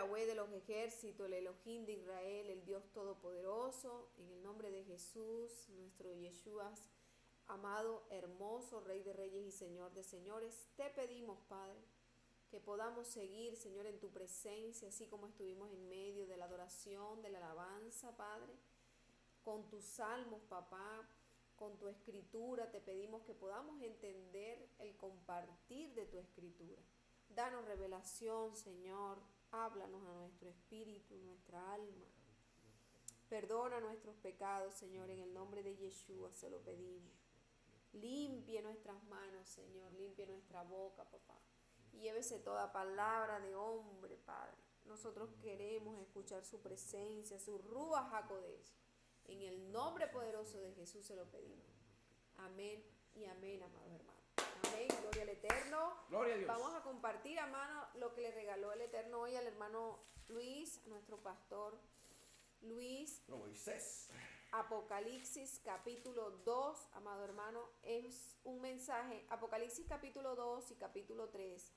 Yahweh de los ejércitos, el Elohim de Israel, el Dios Todopoderoso, en el nombre de Jesús, nuestro Yeshua, amado, hermoso, Rey de Reyes y Señor de Señores, te pedimos, Padre, que podamos seguir, Señor, en tu presencia, así como estuvimos en medio de la adoración, de la alabanza, Padre, con tus salmos, papá, con tu escritura, te pedimos que podamos entender el compartir de tu escritura. Danos revelación, Señor, háblanos a nuestro espíritu, nuestra alma. Perdona nuestros pecados, Señor, en el nombre de Yeshua se lo pedimos. Limpie nuestras manos, Señor, limpie nuestra boca, papá. Y llévese toda palabra de hombre, Padre. Nosotros queremos escuchar su presencia, su Ruach HaKodesh. En el nombre poderoso de Jesús se lo pedimos. Amén y amén, amados hermanos. Amén, gloria al Eterno. Gloria a Dios. Vamos a compartir, hermano, lo que le regaló el Eterno hoy al hermano Luis, a nuestro pastor Luis. Moisés. Apocalipsis capítulo 2, amado hermano, es un mensaje. Apocalipsis capítulo 2 y capítulo 3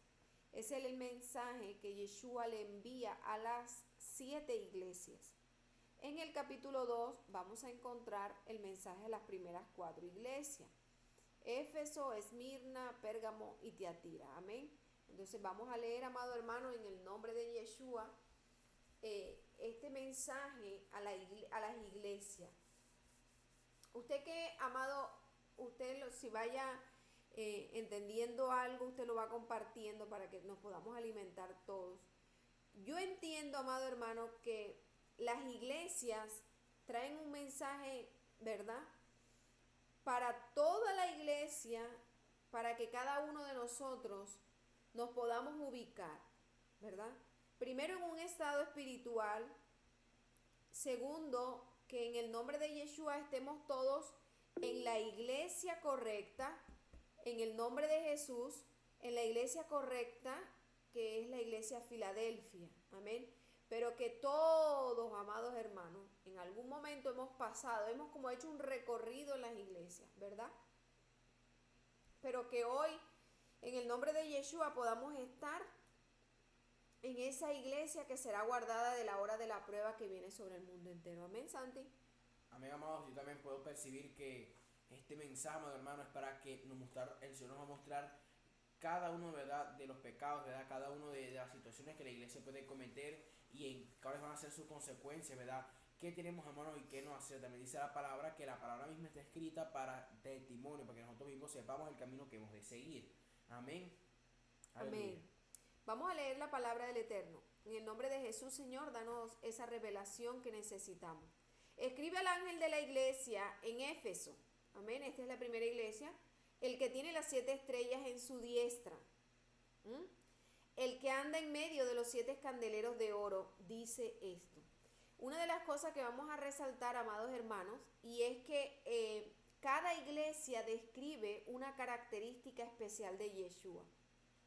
es el mensaje que Yeshua le envía a las 7 iglesias. En el capítulo 2 vamos a encontrar el mensaje de las primeras 4 iglesias: Éfeso, Esmirna, Pérgamo y Tiatira. Amén. Entonces vamos a leer, amado hermano, en el nombre de Yeshua, este mensaje a las iglesias. Usted que, amado, usted si vaya entendiendo algo, usted lo va compartiendo para que nos podamos alimentar todos. Yo entiendo, amado hermano, que las iglesias traen un mensaje, ¿verdad?, para toda la iglesia, para que cada uno de nosotros nos podamos ubicar, ¿verdad? Primero, en un estado espiritual. Segundo, que en el nombre de Yeshua estemos todos en la iglesia correcta, en el nombre de Jesús, en la iglesia correcta, que es la iglesia Filadelfia. Amén. Pero que todos, amados hermanos, en algún momento hemos pasado, hemos como hecho un recorrido en las iglesias, ¿verdad? Pero que hoy, en el nombre de Yeshua, podamos estar en esa iglesia que será guardada de la hora de la prueba que viene sobre el mundo entero. Amén, Santi. Amén, amados. Yo también puedo percibir que este mensaje, amado hermano, es para que el Señor nos va a mostrar cada uno, ¿verdad?, de los pecados, ¿verdad?, cada uno de las situaciones que la iglesia puede cometer y cuáles van a ser sus consecuencias, ¿verdad? ¿Qué tenemos, hermano, y qué no hacer? También dice la palabra que la palabra misma está escrita para testimonio, para que nosotros mismos sepamos el camino que hemos de seguir. Amén. Aleluya. Amén. Vamos a leer la palabra del Eterno. En el nombre de Jesús, Señor, danos esa revelación que necesitamos. Escribe al ángel de la iglesia en Éfeso. Amén. Esta es la primera iglesia. El que tiene las 7 estrellas en su diestra. El que anda en medio de los 7 candeleros de oro dice esto. Una de las cosas que vamos a resaltar, amados hermanos, y es que cada iglesia describe una característica especial de Yeshua.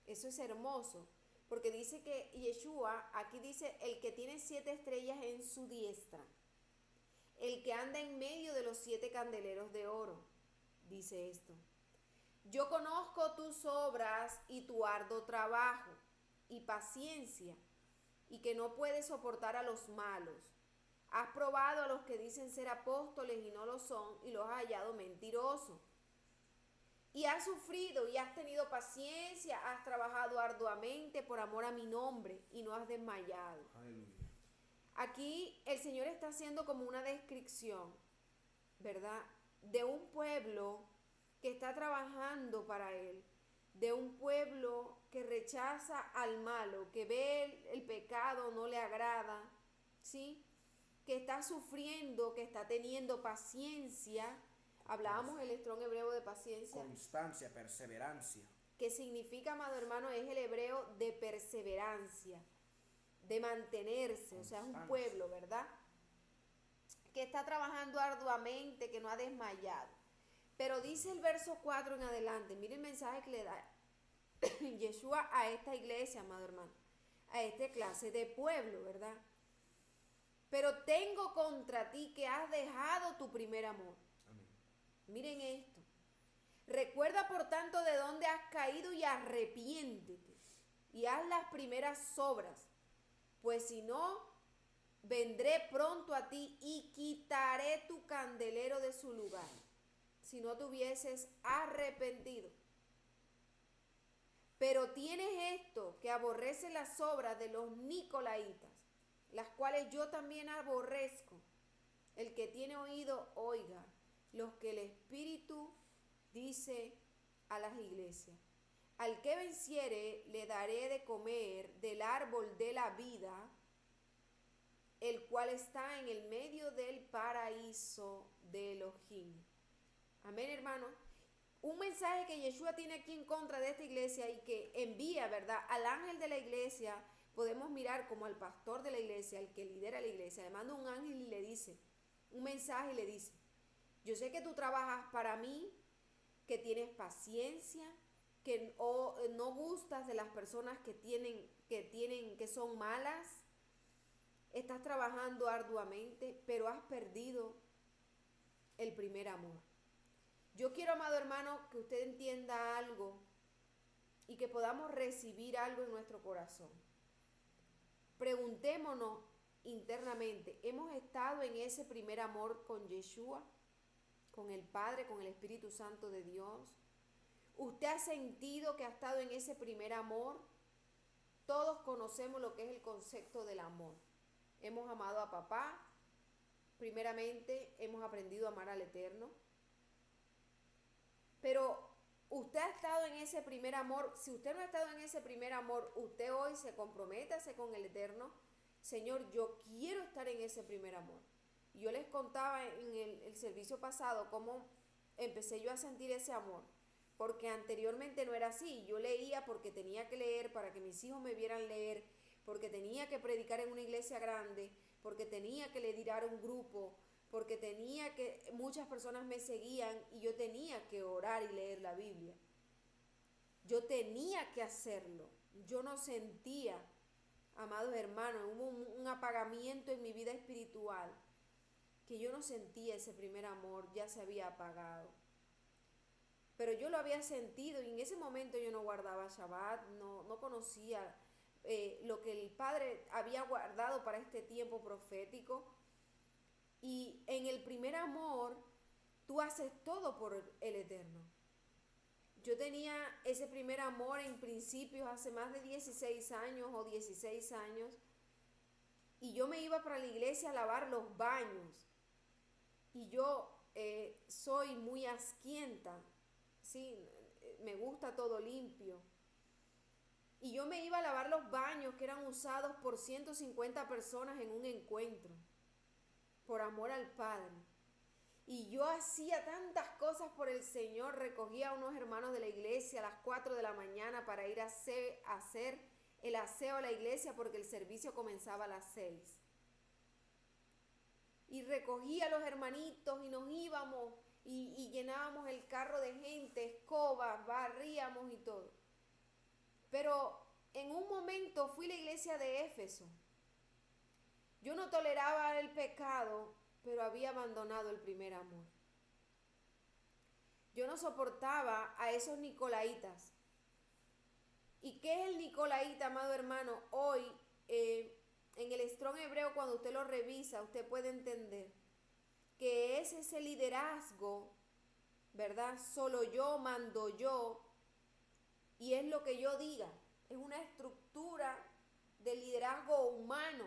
Eso es hermoso, porque dice que Yeshua, aquí dice, el que tiene 7 estrellas en su diestra, el que anda en medio de los 7 candeleros de oro, dice esto. Yo conozco tus obras y tu arduo trabajo y paciencia, y que no puedes soportar a los malos. Has probado a los que dicen ser apóstoles y no lo son, y los has hallado mentirosos. Y has sufrido y has tenido paciencia, has trabajado arduamente por amor a mi nombre y no has desmayado. Aleluya. Aquí el Señor está haciendo como una descripción, ¿verdad?, de un pueblo que está trabajando para Él, de un pueblo que rechaza al malo, que ve el pecado, no le agrada, ¿sí?, que está sufriendo, que está teniendo paciencia. Hablábamos el estrón hebreo de paciencia. Constancia, perseverancia. Que significa, amado hermano, es el hebreo de perseverancia, de mantenerse. Constancia. O sea, es un pueblo, ¿verdad?, que está trabajando arduamente, que no ha desmayado. Pero dice el verso 4 en adelante, mire el mensaje que le da Yeshua a esta iglesia, amado hermano, a esta clase de pueblo, ¿verdad? Pero tengo contra ti que has dejado tu primer amor. Amén. Miren esto. Recuerda, por tanto, de dónde has caído y arrepiéntete y haz las primeras obras. Pues si no, vendré pronto a ti y quitaré tu candelero de su lugar, si no te hubieses arrepentido. Pero tienes esto, que aborrece las obras de los nicolaitas, las cuales yo también aborrezco. El que tiene oído, oiga lo que el Espíritu dice a las iglesias. Al que venciere, le daré de comer del árbol de la vida, el cual está en el medio del paraíso de Elohim. Amén, hermano. Un mensaje que Yeshua tiene aquí en contra de esta iglesia y que envía, ¿verdad?, al ángel de la iglesia. Podemos mirar como al pastor de la iglesia, el que lidera la iglesia, le manda un ángel y le dice, un mensaje y le dice: yo sé que tú trabajas para mí, que tienes paciencia, que no gustas de las personas que son malas, estás trabajando arduamente, pero has perdido el primer amor. Yo quiero, amado hermano, que usted entienda algo y que podamos recibir algo en nuestro corazón. Preguntémonos internamente, ¿hemos estado en ese primer amor con Yeshua, con el Padre, con el Espíritu Santo de Dios? ¿Usted ha sentido que ha estado en ese primer amor? Todos conocemos lo que es el concepto del amor. Hemos amado a papá, primeramente hemos aprendido a amar al Eterno. Pero usted ha estado en ese primer amor. Si usted no ha estado en ese primer amor, usted hoy se comprométase con el Eterno. Señor, yo quiero estar en ese primer amor. Y yo les contaba en el servicio pasado cómo empecé yo a sentir ese amor. Porque anteriormente no era así. Yo leía porque tenía que leer, para que mis hijos me vieran leer, porque tenía que predicar en una iglesia grande, porque tenía que liderar un grupo, porque muchas personas me seguían y yo tenía que orar y leer la Biblia. Yo tenía que hacerlo. Yo no sentía, amados hermanos, hubo un apagamiento en mi vida espiritual, que yo no sentía ese primer amor, ya se había apagado. Pero yo lo había sentido y en ese momento yo no guardaba Shabbat, no conocía lo que el Padre había guardado para este tiempo profético. Y en el primer amor, tú haces todo por el Eterno. Yo tenía ese primer amor en principios hace más de 16 años o 16 años. Y yo me iba para la iglesia a lavar los baños. Y yo soy muy asquienta, ¿sí? Me gusta todo limpio. Y yo me iba a lavar los baños que eran usados por 150 personas en un encuentro, por amor al Padre. Y yo hacía tantas cosas por el Señor, recogía a unos hermanos de la iglesia a las 4 de la mañana para ir a hacer el aseo a la iglesia porque el servicio comenzaba a las 6. Y recogía a los hermanitos y nos íbamos y llenábamos el carro de gente, escobas, barríamos y todo. Pero en un momento fui a la iglesia de Éfeso. Yo no toleraba el pecado, pero había abandonado el primer amor. Yo no soportaba a esos nicolaitas. ¿Y qué es el nicolaita, amado hermano? Hoy, en el Strong hebreo, cuando usted lo revisa, usted puede entender que es ese liderazgo, ¿verdad? Solo yo, mando yo, y es lo que yo diga. Es una estructura de liderazgo humano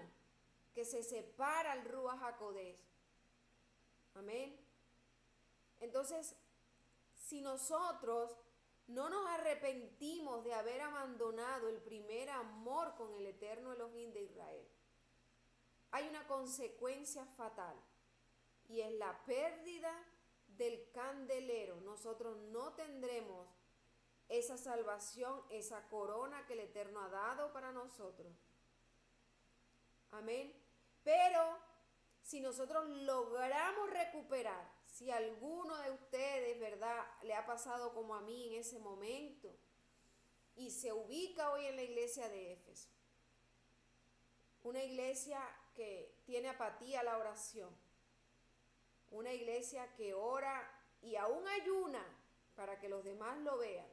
que se separa al Ruach HaKodesh. Amén. Entonces, si nosotros no nos arrepentimos de haber abandonado el primer amor con el eterno Elohim de Israel, hay una consecuencia fatal y es la pérdida del candelero. Nosotros no tendremos esa salvación, esa corona que el Eterno ha dado para nosotros. Amén. Pero si nosotros logramos recuperar, si alguno de ustedes, ¿verdad?, le ha pasado como a mí en ese momento y se ubica hoy en la iglesia de Éfeso, una iglesia que tiene apatía a la oración, una iglesia que ora y aún ayuna para que los demás lo vean,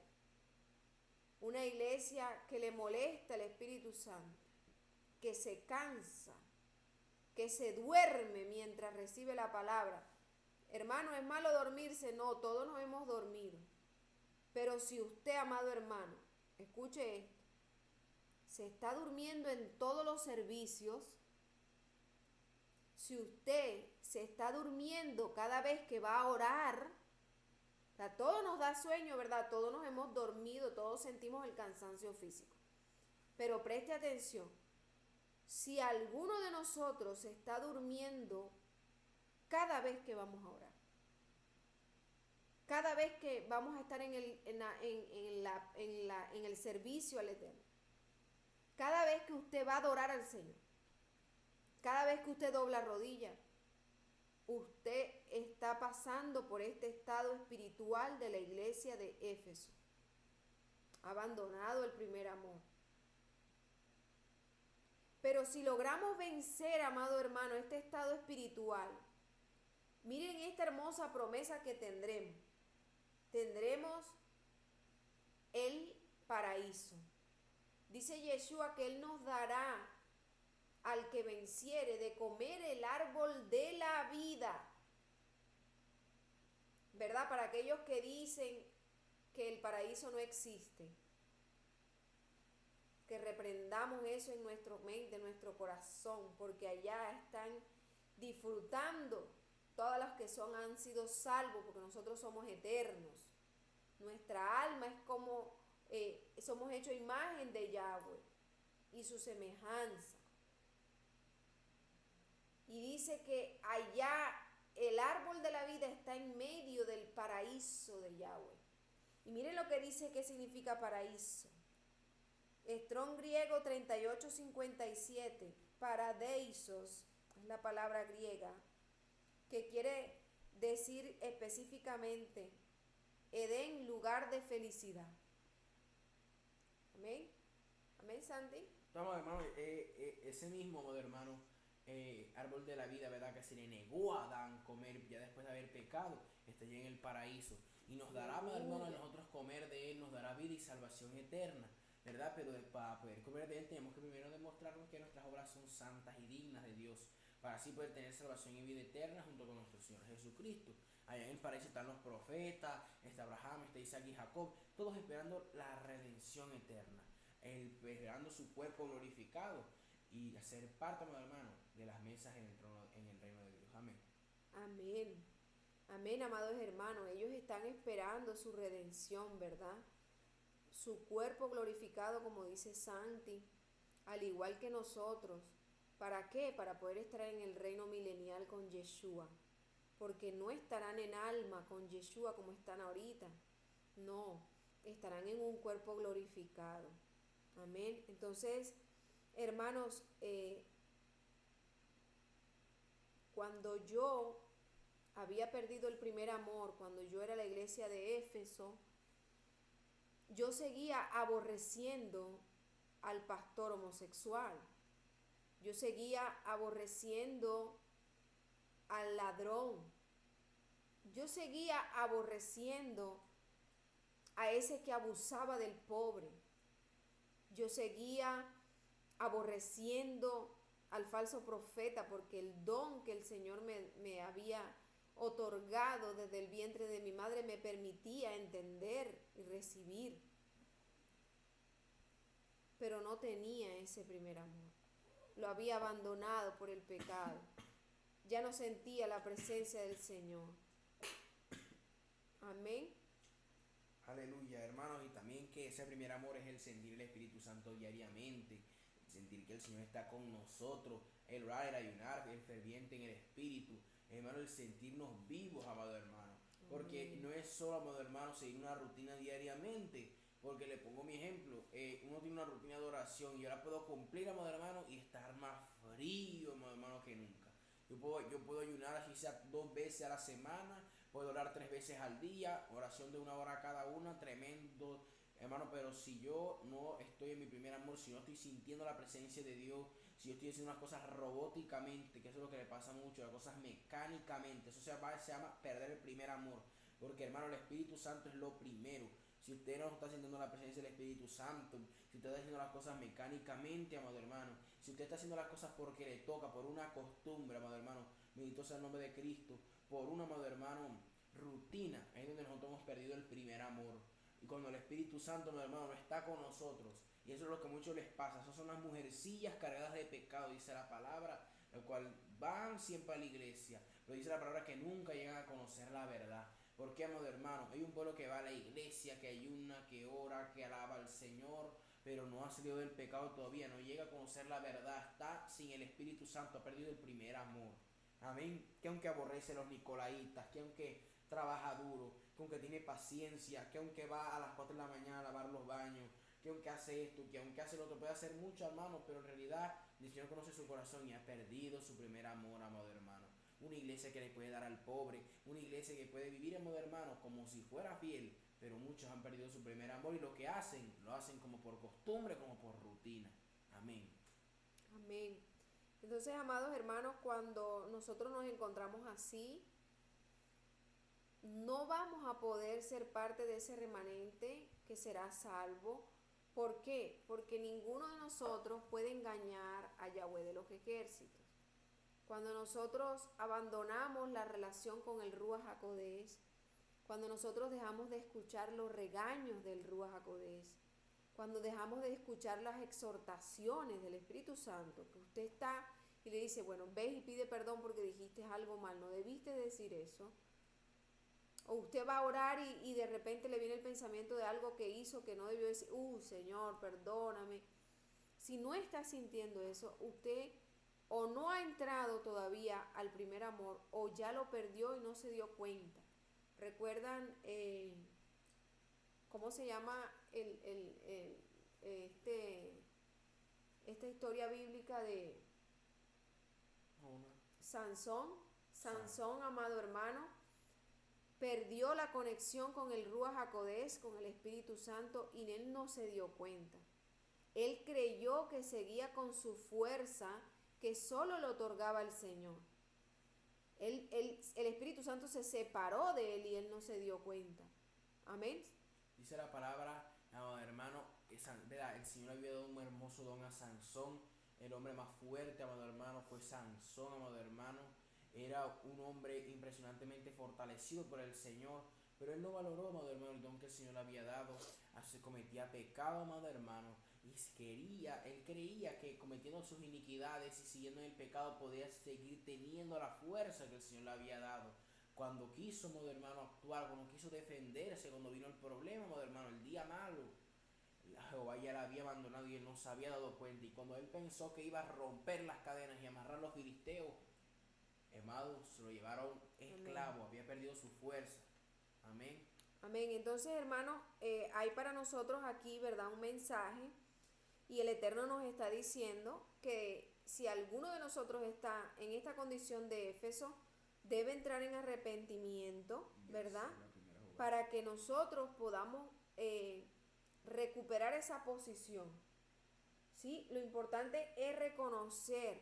una iglesia que le molesta el Espíritu Santo, que se cansa, que se duerme mientras recibe la palabra. Hermano, ¿es malo dormirse? No, todos nos hemos dormido. Pero si usted, amado hermano, escuche esto, se está durmiendo en todos los servicios, si usted se está durmiendo cada vez que va a orar, o sea, todo nos da sueño, ¿verdad? Todos nos hemos dormido, todos sentimos el cansancio físico. Pero preste atención, si alguno de nosotros se está durmiendo cada vez que vamos a orar, cada vez que vamos a estar en el servicio al Eterno, cada vez que usted va a adorar al Señor, cada vez que usted dobla rodilla, usted está pasando por este estado espiritual de la iglesia de Éfeso. Ha abandonado el primer amor. Pero si logramos vencer, amado hermano, este estado espiritual, miren esta hermosa promesa que tendremos. Tendremos el paraíso. Dice Yeshua que Él nos dará al que venciere de comer el árbol de la vida. ¿Verdad? Para aquellos que dicen que el paraíso no existe, que reprendamos eso en nuestra mente, en nuestro corazón, porque allá están disfrutando todos los que han sido salvos, porque nosotros somos eternos. Nuestra alma es como, somos hechos imagen de Yahweh y su semejanza. Y dice que allá el árbol de la vida está en medio del paraíso de Yahweh. Y miren lo que dice que significa paraíso. Strong griego 3857, paradeisos, es la palabra griega, que quiere decir específicamente Edén, lugar de felicidad. Amén. Amén, Santi. Estamos, hermano, ese mismo, amado hermano, árbol de la vida, ¿verdad? Que se le negó a Adán comer ya después de haber pecado, está allí en el paraíso. Y nos dará, amado hermano, a nosotros comer de él, nos dará vida y salvación eterna, ¿verdad? Pero para poder comer de él tenemos que primero demostrarnos que nuestras obras son santas y dignas de Dios, para así poder tener salvación y vida eterna junto con nuestro Señor Jesucristo. Allá en el paraíso están los profetas, está Abraham, está Isaac y Jacob, todos esperando la redención eterna, esperando su cuerpo glorificado y hacer parte, amado hermano, de las mesas en el reino de Dios. Amén. Amén. Amén, amados hermanos. Ellos están esperando su redención, ¿verdad? Su cuerpo glorificado, como dice Santi, al igual que nosotros. ¿Para qué? Para poder estar en el reino milenial con Yeshua. Porque no estarán en alma con Yeshua como están ahorita. No, estarán en un cuerpo glorificado. Amén. Entonces, hermanos, cuando yo había perdido el primer amor, cuando yo era la iglesia de Éfeso, yo seguía aborreciendo al pastor homosexual. Yo seguía aborreciendo al ladrón. Yo seguía aborreciendo a ese que abusaba del pobre. Yo seguía aborreciendo al falso profeta, porque el don que el Señor me había otorgado desde el vientre de mi madre me permitía entender y recibir. Pero no tenía ese primer amor. Lo había abandonado por el pecado. Ya no sentía la presencia del Señor. Amén. Aleluya, hermanos, y también que ese primer amor es el sentir el Espíritu Santo diariamente, el sentir que el Señor está con nosotros, el orar, el ayunar, el ferviente en el Espíritu, hermano, el sentirnos vivos, amado hermano, porque no es solo, amado hermano, seguir una rutina diariamente, porque le pongo mi ejemplo, uno tiene una rutina de oración y yo la puedo cumplir, amado hermano, y estar más frío, amado hermano, que nunca. Yo puedo ayunar así sea 2 veces a la semana, puedo orar 3 veces al día, oración de 1 hora cada una, tremendo, hermano, pero si yo no estoy en mi primer amor, si no estoy sintiendo la presencia de Dios, si yo estoy haciendo unas cosas robóticamente, que eso es lo que le pasa mucho, las cosas mecánicamente, eso se llama perder el primer amor, porque hermano, el Espíritu Santo es lo primero. si usted no está sintiendo la presencia del Espíritu Santo, si usted está haciendo las cosas mecánicamente, amado hermano, si usted está haciendo las cosas porque le toca, por una costumbre, amado hermano, bendito sea el nombre de Cristo, por una, amado hermano, rutina, ahí es donde nosotros hemos perdido el primer amor. Y cuando el Espíritu Santo, amado hermano, no está con nosotros, y eso es lo que a muchos les pasa, esas son las mujercillas cargadas de pecado, dice la palabra, el cual van siempre a la iglesia, pero dice la palabra que nunca llegan a conocer la verdad. Porque, amado hermano, hay un pueblo que va a la iglesia, que ayuna, que ora, que alaba al Señor, pero no ha salido del pecado todavía, no llega a conocer la verdad, está sin el Espíritu Santo, ha perdido el primer amor. Amén. Que aunque aborrece a los nicolaitas, que aunque trabaja duro, que aunque tiene paciencia, que aunque va a las 4 de la mañana a lavar los baños, que aunque hace esto, que aunque hace lo otro, puede hacer mucho, hermano, pero en realidad el Señor conoce su corazón y ha perdido su primer amor, amado hermano. Una iglesia que le puede dar al pobre, una iglesia que puede vivir, amado hermano, como si fuera fiel, pero muchos han perdido su primer amor y lo que hacen, lo hacen como por costumbre, como por rutina. Amén. Amén. Entonces, amados hermanos, cuando nosotros nos encontramos así, no vamos a poder ser parte de ese remanente que será salvo. ¿Por qué? Porque ninguno de nosotros puede engañar a Yahweh de los ejércitos. Cuando nosotros abandonamos la relación con el Ruach HaKodesh, cuando nosotros dejamos de escuchar los regaños del Ruach HaKodesh, cuando dejamos de escuchar las exhortaciones del Espíritu Santo, que usted está y le dice, bueno, ves y pide perdón porque dijiste algo mal, no debiste decir eso. O usted va a orar y de repente le viene el pensamiento de algo que hizo que no debió decir, Señor, perdóname. Si no está sintiendo eso, usted o no ha entrado todavía al primer amor o ya lo perdió y no se dio cuenta. ¿Recuerdan cómo se llama esta historia bíblica de Sansón? Sansón, amado hermano, perdió la conexión con el Ruach HaKodesh, con el Espíritu Santo, y él no se dio cuenta. Él creyó que seguía con su fuerza, que solo le otorgaba el Señor. El Espíritu Santo se separó de él y él no se dio cuenta. Amén. Dice la palabra, hermano, el Señor había dado un hermoso don a Sansón. El hombre más fuerte, amado hermano, fue Sansón, amado hermano. Era un hombre impresionantemente fortalecido por el Señor, pero él no valoró, amado hermano, el don que el Señor le había dado. Se cometía pecado, amado hermano, y él creía que cometiendo sus iniquidades y siguiendo en el pecado podía seguir teniendo la fuerza que el Señor le había dado. Cuando quiso, amado hermano, actuar, cuando quiso defenderse, cuando vino el problema, amado hermano, el día malo, Jehová ya la había abandonado y él no se había dado cuenta. Y cuando él pensó que iba a romper las cadenas y amarrar a los filisteos, hermano, se lo llevaron esclavo. Amén. Había perdido su fuerza. Amén. Amén. Entonces, hermanos, hay para nosotros aquí, ¿verdad?, un mensaje, y el Eterno nos está diciendo que si alguno de nosotros está en esta condición de Éfeso, debe entrar en arrepentimiento, ¿verdad?, para que nosotros podamos recuperar esa posición. ¿Sí? Lo importante es reconocer.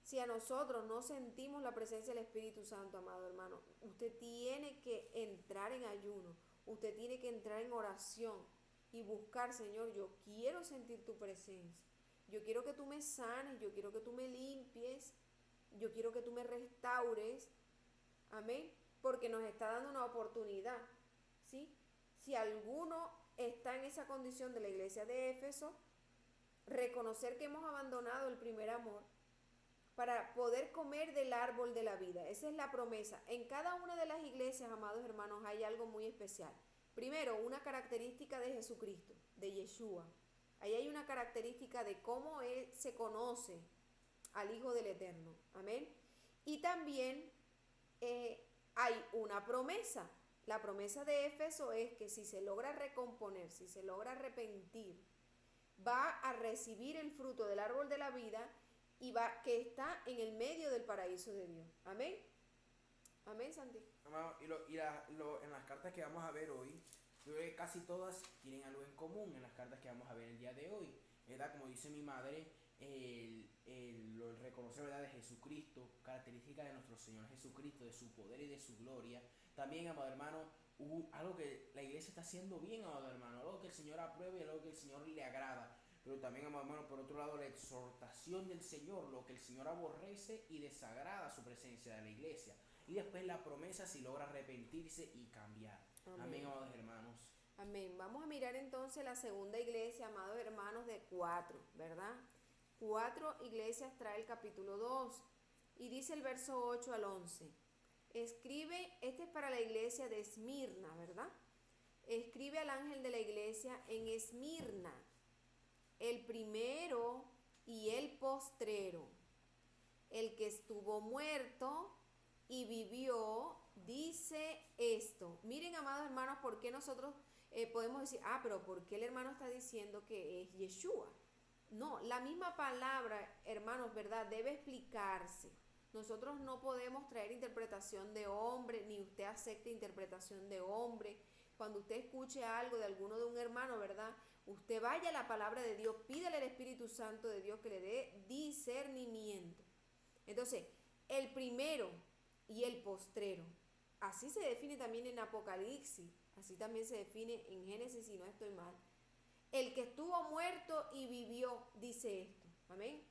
Si a nosotros no sentimos la presencia del Espíritu Santo, amado hermano, usted tiene que entrar en ayuno, usted tiene que entrar en oración y buscar, Señor, yo quiero sentir tu presencia, yo quiero que tú me sanes, yo quiero que tú me limpies, yo quiero que tú me restaures, amén, porque nos está dando una oportunidad, ¿sí? Si alguno está en esa condición de la iglesia de Éfeso, reconocer que hemos abandonado el primer amor, para poder comer del árbol de la vida. Esa es la promesa. En cada una de las iglesias, amados hermanos, hay algo muy especial. Primero, una característica de Jesucristo, de Yeshua. Ahí hay una característica de cómo él se conoce al Hijo del Eterno. Amén. Y también hay una promesa. La promesa de Éfeso es que si se logra recomponer, si se logra arrepentir, va a recibir el fruto del árbol de la vida y que está en el medio del paraíso de Dios. Amén. Amén, Santi. En las cartas que vamos a ver hoy, yo creo que casi todas tienen algo en común en las cartas que vamos a ver el día de hoy. ¿Verdad? Como dice mi madre, el reconocer, ¿verdad?, de Jesucristo, característica de nuestro Señor Jesucristo, de su poder y de su gloria. También, amado hermano, algo que la iglesia está haciendo bien, amado hermano, algo que el Señor aprueba y algo que el Señor le agrada. Pero también, amado hermano, por otro lado, la exhortación del Señor, lo que el Señor aborrece y desagrada su presencia de la iglesia. Y después la promesa si logra arrepentirse y cambiar. Amén, amados hermanos. Amén. Vamos a mirar entonces la segunda iglesia, amados hermanos, de 4, ¿verdad? 4 iglesias trae el capítulo 2 y dice el verso 8 al 11. Escribe, este es para la iglesia de Esmirna, ¿verdad? Escribe al ángel de la iglesia en Esmirna, el primero y el postrero, el que estuvo muerto y vivió, dice esto. Miren, amados hermanos, ¿por qué nosotros podemos decir, pero ¿por qué el hermano está diciendo que es Yeshua? No, la misma palabra, hermanos, ¿verdad? Debe explicarse. Nosotros no podemos traer interpretación de hombre, ni usted acepte interpretación de hombre. Cuando usted escuche algo de alguno de un hermano, ¿verdad? Usted vaya a la palabra de Dios, pídale al Espíritu Santo de Dios que le dé discernimiento. Entonces, el primero y el postrero, así se define también en Apocalipsis, así también se define en Génesis, si no estoy mal. El que estuvo muerto y vivió, dice esto, amén.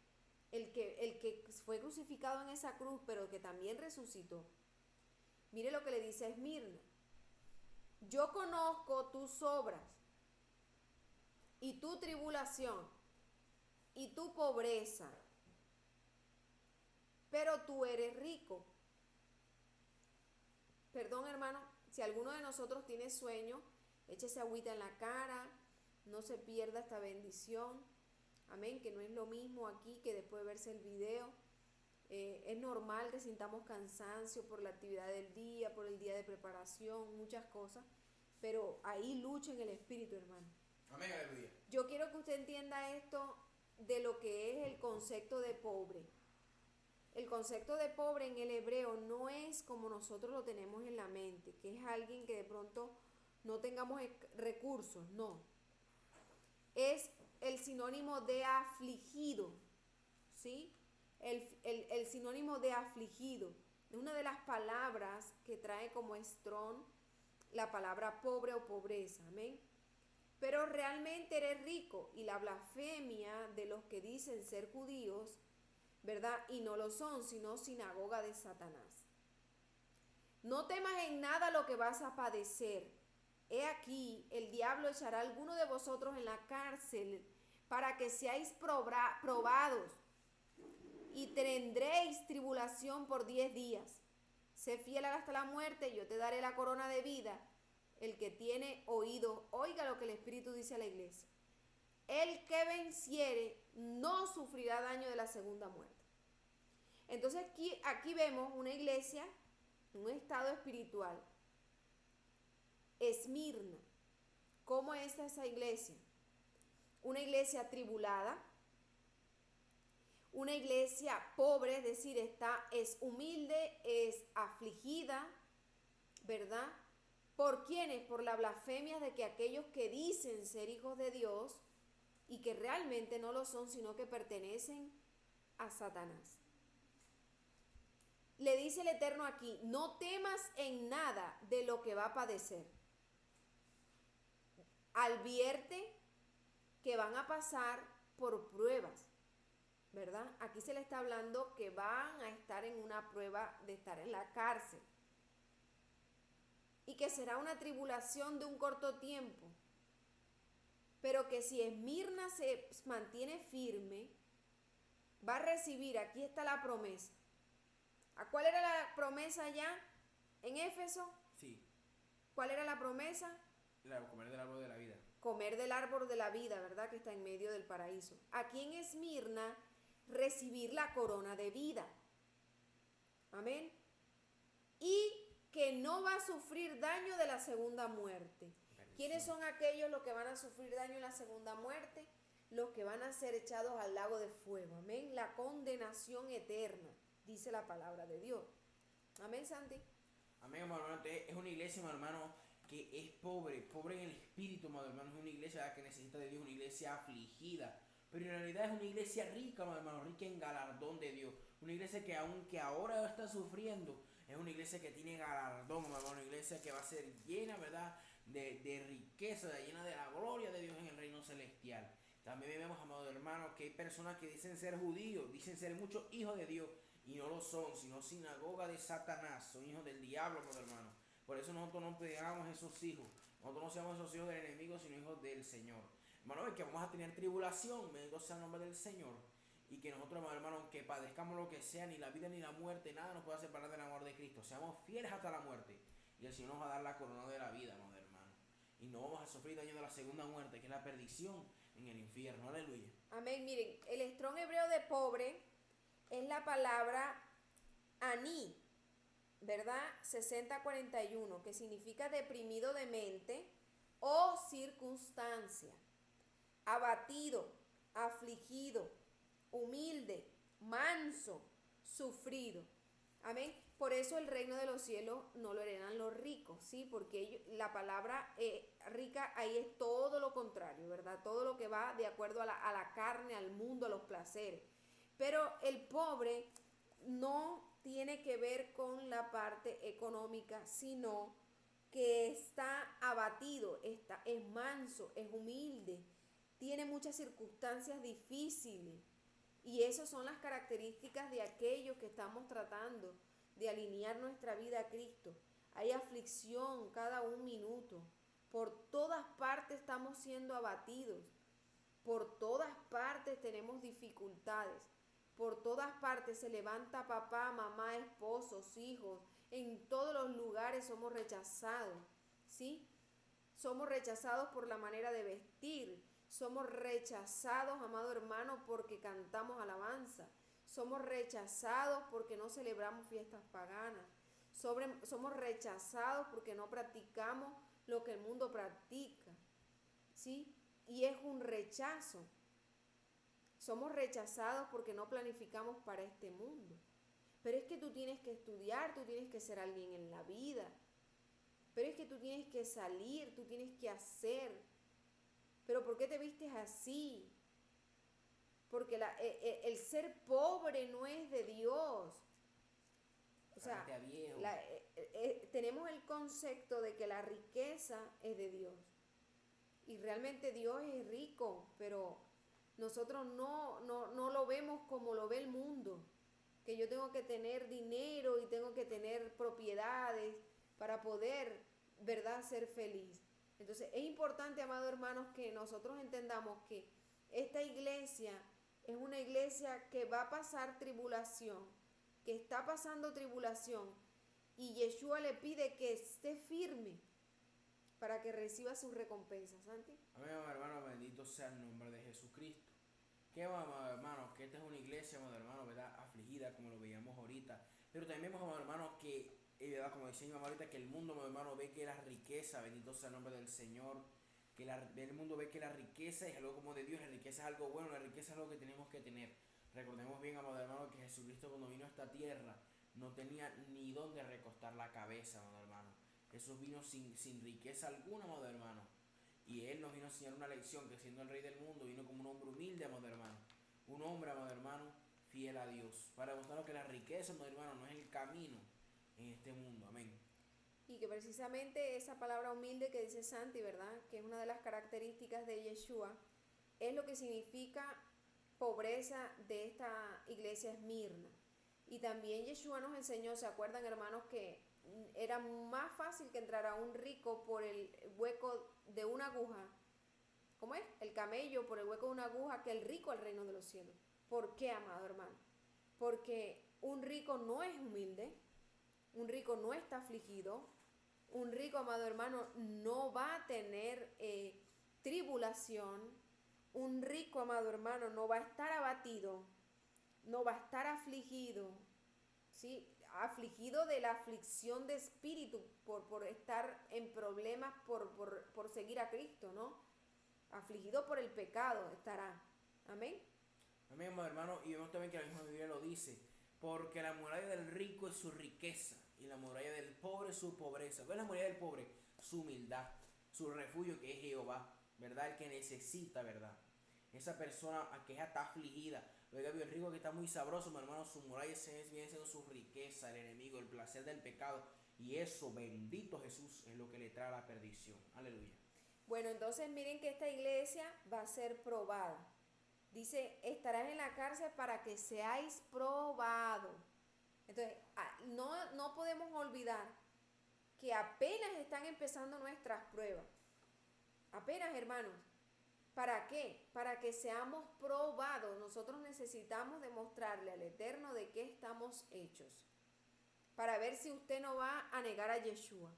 El que fue crucificado en esa cruz, pero que también resucitó. Mire lo que le dice a Esmirna. Yo conozco tus obras y tu tribulación y tu pobreza, pero tú eres rico. Perdón, hermano, si alguno de nosotros tiene sueño, échese agüita en la cara, no se pierda esta bendición. Amén, que no es lo mismo aquí que después de verse el video. Es normal que sintamos cansancio por la actividad del día, por el día de preparación, muchas cosas, pero ahí lucha en el espíritu, hermano. Amén, aleluya. Yo quiero que usted entienda esto de lo que es el concepto de pobre. El concepto de pobre en el hebreo no es como nosotros lo tenemos en la mente, que es alguien que de pronto no tengamos recursos, no. Es el sinónimo de afligido, ¿sí? El sinónimo de afligido es una de las palabras que trae como estrón la palabra pobre o pobreza, amén. Pero realmente eres rico, y la blasfemia de los que dicen ser judíos, ¿verdad? Y no lo son, sino sinagoga de Satanás. No temas en nada lo que vas a padecer. He aquí, el diablo echará a alguno de vosotros en la cárcel para que seáis probados y tendréis tribulación por 10 días. Sé fiel hasta la muerte y yo te daré la corona de vida. El que tiene oído, oiga lo que el Espíritu dice a la iglesia. El que venciere no sufrirá daño de la segunda muerte. Entonces aquí vemos una iglesia, un estado espiritual. Esmirna. ¿Cómo es esa iglesia? Una iglesia atribulada, una iglesia pobre, es decir, es humilde, es afligida, ¿verdad? ¿Por quiénes? Por la blasfemia de que aquellos que dicen ser hijos de Dios y que realmente no lo son, sino que pertenecen a Satanás. Le dice el Eterno aquí, no temas en nada de lo que va a padecer. Advierte que van a pasar por pruebas, ¿verdad? Aquí se le está hablando que van a estar en una prueba de estar en la cárcel y que será una tribulación de un corto tiempo, pero que si Esmirna se mantiene firme, va a recibir, aquí está la promesa. ¿A cuál era la promesa ya en Éfeso? Sí. ¿Cuál era la promesa? Comer del árbol de la vida. Comer del árbol de la vida, ¿verdad? Que está en medio del paraíso. Aquí en Esmirna, recibir la corona de vida. Amén. Y que no va a sufrir daño de la segunda muerte. ¿Quiénes son aquellos los que van a sufrir daño en la segunda muerte? Los que van a ser echados al lago de fuego. Amén. La condenación eterna, dice la palabra de Dios. Amén, Santi. Amén, hermano. Es una iglesia, hermano, que es pobre en el espíritu, hermano. Es una iglesia que necesita de Dios, una iglesia afligida. Pero en realidad es una iglesia rica, hermano, rica en galardón de Dios. Una iglesia que aunque ahora está sufriendo, es una iglesia que tiene galardón, hermano. Una iglesia que va a ser llena, ¿verdad? De riqueza, llena de la gloria de Dios en el reino celestial. También vemos, amados hermanos, que hay personas que dicen ser judíos, dicen ser muchos hijos de Dios, y no lo son, sino sinagoga de Satanás, son hijos del diablo, amados hermanos. Por eso nosotros no pegamos esos hijos, nosotros no seamos esos hijos del enemigo, sino hijos del Señor. Hermano, es que vamos a tener tribulación, bendito sea el nombre del Señor. Y que nosotros, amados hermanos, aunque padezcamos lo que sea, ni la vida ni la muerte, nada nos puede separar del amor de Cristo. Seamos fieles hasta la muerte. Y el Señor nos va a dar la corona de la vida, amados hermanos. Y no vamos a sufrir daño de la segunda muerte, que es la perdición en el infierno. Aleluya. Amén. Miren, el Strong hebreo de pobre es la palabra aní, ¿verdad? 6041, que significa deprimido de mente o circunstancia, abatido, afligido, humilde, manso, sufrido. Amén. Por eso el reino de los cielos no lo heredan los ricos, ¿sí? Porque la palabra rica ahí es todo lo contrario, ¿verdad? Todo lo que va de acuerdo a la carne, al mundo, a los placeres. Pero el pobre no tiene que ver con la parte económica, sino que está abatido, es manso, es humilde, tiene muchas circunstancias difíciles. Y esas son las características de aquellos que estamos tratando de alinear nuestra vida a Cristo. Hay aflicción cada un minuto. Por todas partes estamos siendo abatidos. Por todas partes tenemos dificultades. Por todas partes se levanta papá, mamá, esposos, hijos. En todos los lugares somos rechazados, ¿sí? Somos rechazados por la manera de vestir. Somos rechazados, amado hermano, porque cantamos alabanza. Somos rechazados porque no celebramos fiestas paganas. Somos rechazados porque no practicamos lo que el mundo practica, ¿sí? Y es un rechazo. Somos rechazados porque no planificamos para este mundo. Pero es que tú tienes que estudiar, tú tienes que ser alguien en la vida. Pero es que tú tienes que salir, tú tienes que hacer. Pero ¿por qué te vistes así? Porque el ser pobre no es de Dios. O sea, tenemos el concepto de que la riqueza es de Dios. Y realmente Dios es rico, pero nosotros no lo vemos como lo ve el mundo. Que yo tengo que tener dinero y tengo que tener propiedades para poder, ¿verdad?, ser feliz. Entonces es importante, amados hermanos, que nosotros entendamos que esta iglesia es una iglesia que va a pasar tribulación, que está pasando tribulación, y Yeshua le pide que esté firme para que reciba sus recompensas. ¿Santi? Amén, hermano, bendito sea el nombre de Jesucristo. Que vamos, hermanos, que esta es una iglesia, hermanos, ¿verdad?, afligida, como lo veíamos ahorita. Pero también vemos, hermanos, que, ¿verdad?, como decía mi mamá ahorita, que el mundo, hermano, ve que la riqueza, bendito sea el nombre del Señor, que el mundo ve que la riqueza es algo como de Dios, la riqueza es algo bueno, la riqueza es algo que tenemos que tener. Recordemos bien, amados hermanos, que Jesucristo cuando vino a esta tierra no tenía ni dónde recostar la cabeza, amados hermanos. Jesús vino sin riqueza alguna, amados hermanos. Y Él nos vino a enseñar una lección, que siendo el Rey del mundo, vino como un hombre humilde, amado hermano. Un hombre, amado hermano, fiel a Dios. Para demostrarnos que la riqueza, amado hermano, no es el camino en este mundo. Amén. Y que precisamente esa palabra humilde que dice Santi, ¿verdad?, que es una de las características de Yeshua, es lo que significa pobreza de esta iglesia Esmirna. Y también Yeshua nos enseñó, ¿se acuerdan, hermanos?, que era más fácil que entrara un rico por el hueco de una aguja. ¿Cómo es? El camello por el hueco de una aguja, que el rico al reino de los cielos. ¿Por qué, amado hermano? Porque un rico no es humilde, un rico no está afligido, un rico, amado hermano, no va a tener tribulación, un rico, amado hermano, no va a estar abatido, no va a estar afligido, ¿sí?, afligido de la aflicción de espíritu por estar en problemas, por seguir a Cristo, ¿no? Afligido por el pecado estará. Amén. Amén, hermano. Y vemos también que la misma Biblia lo dice. Porque la muralla del rico es su riqueza y la muralla del pobre es su pobreza. ¿Cuál es la muralla del pobre? Su humildad, su refugio, que es Jehová, ¿verdad? El que necesita, ¿verdad? Esa persona que está afligida. Oiga, bien rico que está muy sabroso, mi hermano. Su muralla viene siendo su riqueza, el enemigo, el placer del pecado. Y eso, bendito Jesús, es lo que le trae la perdición. Aleluya. Bueno, entonces miren que esta iglesia va a ser probada. Dice, estarás en la cárcel para que seáis probados. Entonces, no podemos olvidar que apenas están empezando nuestras pruebas. Apenas, hermanos. ¿Para qué? Para que seamos probados. Nosotros necesitamos demostrarle al Eterno de qué estamos hechos. Para ver si usted no va a negar a Yeshua.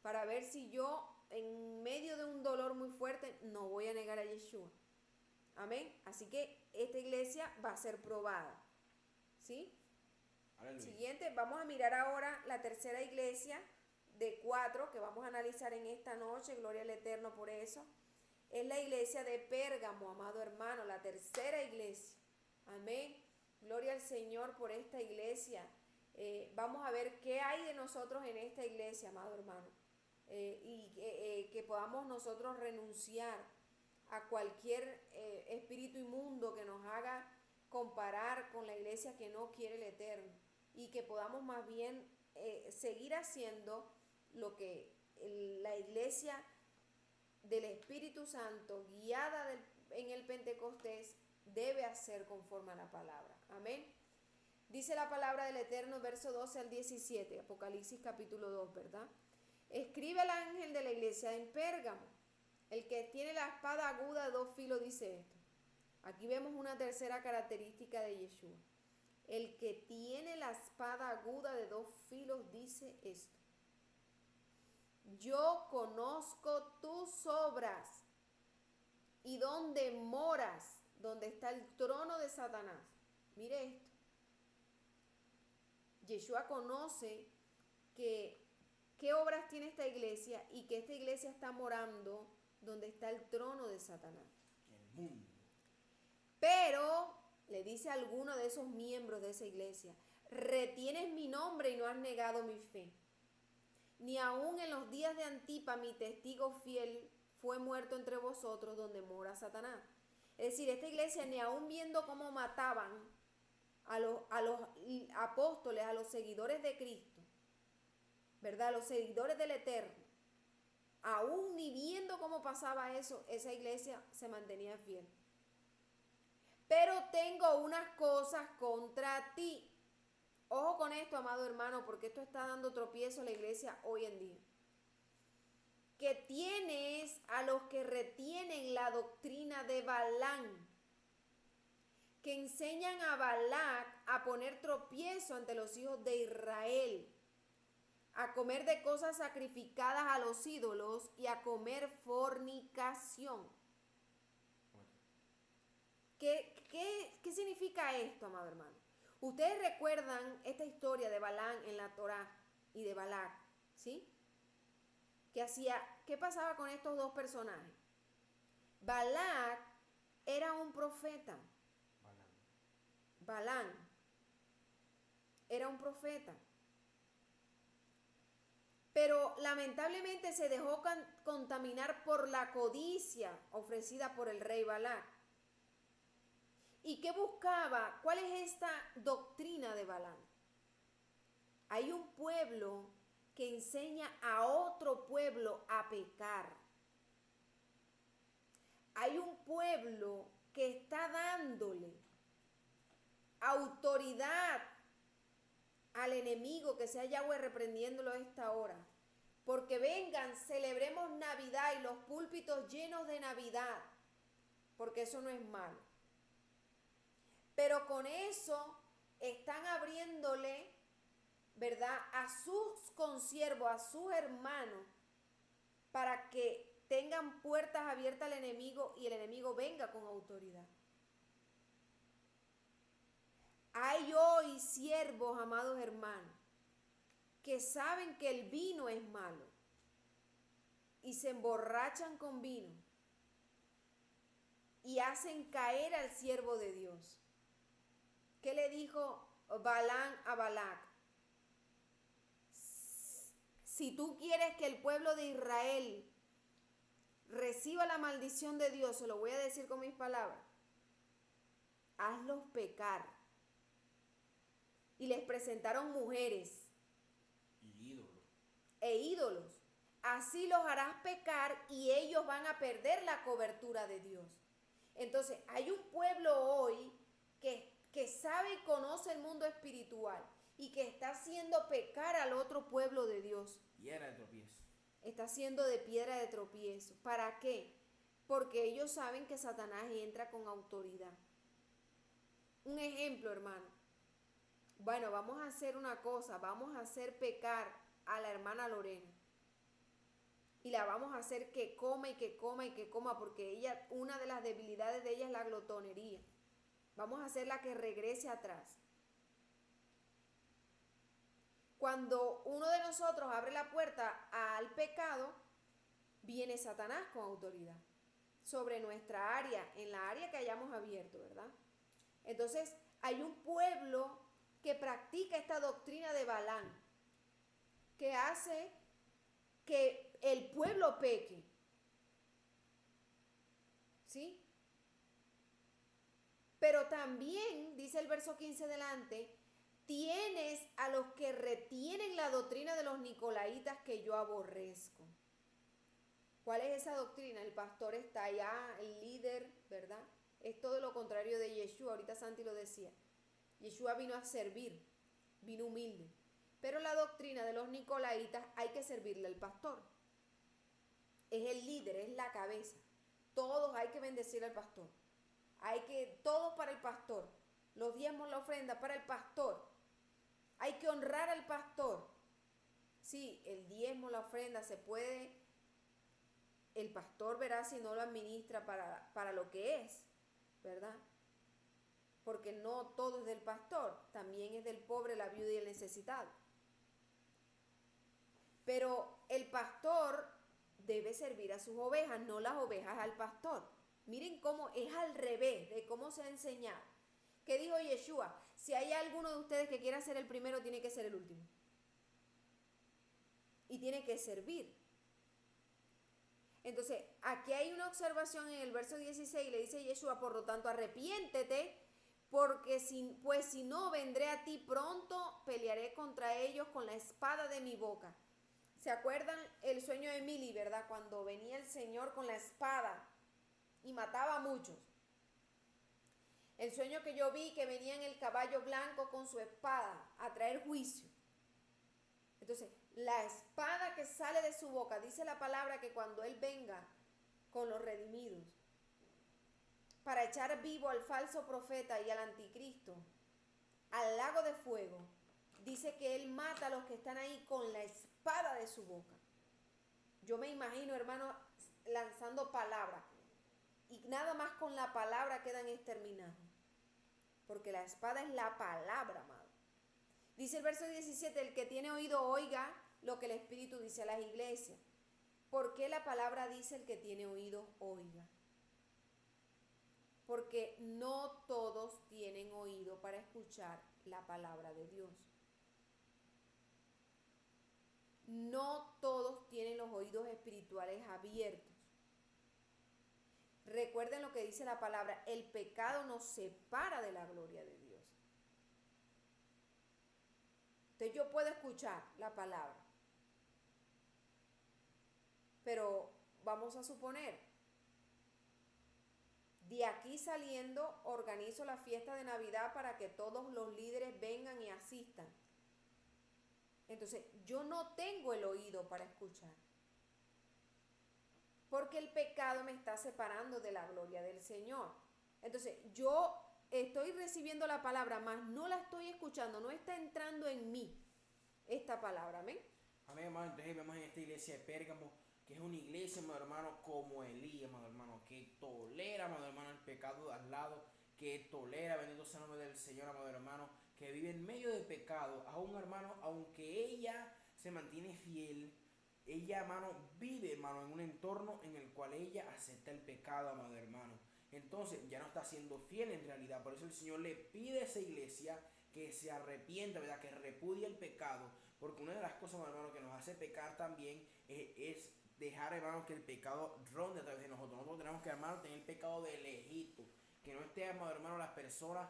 Para ver si yo, en medio de un dolor muy fuerte, no voy a negar a Yeshua. Amén. Así que esta iglesia va a ser probada. ¿Sí? Aleluya. Siguiente, vamos a mirar ahora la tercera iglesia de 4 que vamos a analizar en esta noche. Gloria al Eterno por eso. Es la iglesia de Pérgamo, amado hermano, la tercera iglesia. Amén. Gloria al Señor por esta iglesia. Vamos a ver qué hay de nosotros en esta iglesia, amado hermano. Que podamos nosotros renunciar a cualquier espíritu inmundo que nos haga comparar con la iglesia que no quiere el Eterno. Y que podamos más bien seguir haciendo lo que la iglesia del Espíritu Santo, guiada en el Pentecostés, debe hacer conforme a la palabra. Amén. Dice la palabra del Eterno, verso 12 al 17, Apocalipsis capítulo 2, ¿verdad? Escribe al ángel de la iglesia en Pérgamo, el que tiene la espada aguda de 2 filos, dice esto. Aquí vemos una tercera característica de Yeshua. El que tiene la espada aguda de 2 filos dice esto. Yo conozco tus obras y dónde moras, donde está el trono de Satanás. Mire esto. Yeshua conoce qué obras tiene esta iglesia y que esta iglesia está morando donde está el trono de Satanás. El mundo. Pero le dice a alguno de esos miembros de esa iglesia, retienes mi nombre y no has negado mi fe. Ni aun en los días de Antipa, mi testigo fiel, fue muerto entre vosotros donde mora Satanás. Es decir, esta iglesia, ni aun viendo cómo mataban a los apóstoles, a los seguidores de Cristo, ¿verdad? A los seguidores del Eterno, aún ni viendo cómo pasaba eso, esa iglesia se mantenía fiel. Pero tengo unas cosas contra ti. Ojo con esto, amado hermano, porque esto está dando tropiezo a la iglesia hoy en día. Que tienes a los que retienen la doctrina de Balaam, que enseñan a Balac a poner tropiezo ante los hijos de Israel, a comer de cosas sacrificadas a los ídolos y a comer fornicación. ¿Qué significa esto, amado hermano? Ustedes recuerdan esta historia de Balaam en la Torá y de Balac, ¿sí? ¿Qué pasaba con estos dos personajes? Balac era un profeta. Balaam era un profeta. Pero lamentablemente se dejó contaminar por la codicia ofrecida por el rey Balac. ¿Y qué buscaba? ¿Cuál es esta doctrina de Balaam? Hay un pueblo que enseña a otro pueblo a pecar. Hay un pueblo que está dándole autoridad al enemigo, que sea Yahweh reprendiéndolo a esta hora. Porque vengan, celebremos Navidad y los púlpitos llenos de Navidad, porque eso no es malo. Pero con eso están abriéndole, ¿verdad?, a sus consiervos, a sus hermanos, para que tengan puertas abiertas al enemigo y el enemigo venga con autoridad. Hay hoy siervos, amados hermanos, que saben que el vino es malo y se emborrachan con vino y hacen caer al siervo de Dios. ¿Qué le dijo Balaam a Balac? Si tú quieres que el pueblo de Israel reciba la maldición de Dios, se lo voy a decir con mis palabras, hazlos pecar. Y les presentaron mujeres Y ídolos. e ídolos. Así los harás pecar y ellos van a perder la cobertura de Dios. Entonces, hay un pueblo hoy que sabe y conoce el mundo espiritual y que está haciendo pecar al otro pueblo de Dios. Piedra de tropiezo. Está haciendo de piedra de tropiezo. ¿Para qué? Porque ellos saben que Satanás entra con autoridad. Un ejemplo, hermano. Bueno, vamos a hacer una cosa, vamos a hacer pecar a la hermana Lorena. Y la vamos a hacer que coma y que coma y que coma, porque ella, una de las debilidades de ella es la glotonería. Vamos a hacerla que regrese atrás. Cuando uno de nosotros abre la puerta al pecado, viene Satanás con autoridad sobre nuestra área, en la área que hayamos abierto, ¿verdad? Entonces, hay un pueblo que practica esta doctrina de Balaam, que hace que el pueblo peque. ¿Sí? Pero también, dice el verso 15 delante, tienes a los que retienen la doctrina de los nicolaitas que yo aborrezco. ¿Cuál es esa doctrina? El pastor está allá, el líder, ¿verdad? Es todo lo contrario de Yeshua. Ahorita Santi lo decía. Yeshua vino a servir, vino humilde. Pero la doctrina de los nicolaitas hay que servirle al pastor. Es el líder, es la cabeza. Todos hay que bendecir al pastor. Todos para el pastor. Los diezmos, la ofrenda para el pastor. Hay que honrar al pastor. Sí, el diezmo, la ofrenda se puede. El pastor verá si no lo administra para lo que es, ¿verdad? Porque no todo es del pastor, también es del pobre, la viuda y el necesitado. Pero el pastor debe servir a sus ovejas, no las ovejas al pastor. Miren cómo es al revés de cómo se ha enseñado. ¿Qué dijo Yeshua? Si hay alguno de ustedes que quiera ser el primero, tiene que ser el último. Y tiene que servir. Entonces, aquí hay una observación en el verso 16, le dice Yeshua, por lo tanto, arrepiéntete, porque si no, vendré a ti pronto, pelearé contra ellos con la espada de mi boca. ¿Se acuerdan el sueño de Mili, verdad? Cuando venía el Señor con la espada y mataba a muchos. El sueño que yo vi, que venía en el caballo blanco con su espada a traer juicio. Entonces, la espada que sale de su boca, dice la palabra que cuando Él venga con los redimidos, para echar vivo al falso profeta y al anticristo, al lago de fuego, dice que Él mata a los que están ahí con la espada de su boca. Yo me imagino, hermano, lanzando palabras. Y nada más con la palabra quedan exterminados. Porque la espada es la palabra, amado. Dice el verso 17, el que tiene oído oiga lo que el Espíritu dice a las iglesias. ¿Por qué la palabra dice el que tiene oído oiga? Porque no todos tienen oído para escuchar la palabra de Dios. No todos tienen los oídos espirituales abiertos. Recuerden lo que dice la palabra, el pecado nos separa de la gloria de Dios. Entonces yo puedo escuchar la palabra, pero vamos a suponer, de aquí saliendo organizo la fiesta de Navidad para que todos los líderes vengan y asistan. Entonces yo no tengo el oído para escuchar. Porque el pecado me está separando de la gloria del Señor. Entonces, yo estoy recibiendo la palabra, mas no la estoy escuchando, no está entrando en mí esta palabra. Amén. Amén, hermano. Entonces vemos en esta iglesia de Pérgamo, que es una iglesia, amado hermano, como Elías, amado hermano, que tolera, amado hermano, el pecado al lado, que tolera, bendito sea el nombre del Señor, amado hermano, que vive en medio de pecado, aún, hermano, aunque ella se mantiene fiel. Ella, hermano, vive, hermano, en un entorno en el cual ella acepta el pecado, amado hermano. Entonces, ya no está siendo fiel en realidad. Por eso el Señor le pide a esa iglesia que se arrepienta, ¿verdad? Que repudie el pecado. Porque una de las cosas, hermano, que nos hace pecar también es dejar, hermano, que el pecado ronde a través de nosotros. Nosotros tenemos que, hermano, tener el pecado del Egipto. que no esté, amado hermano, las personas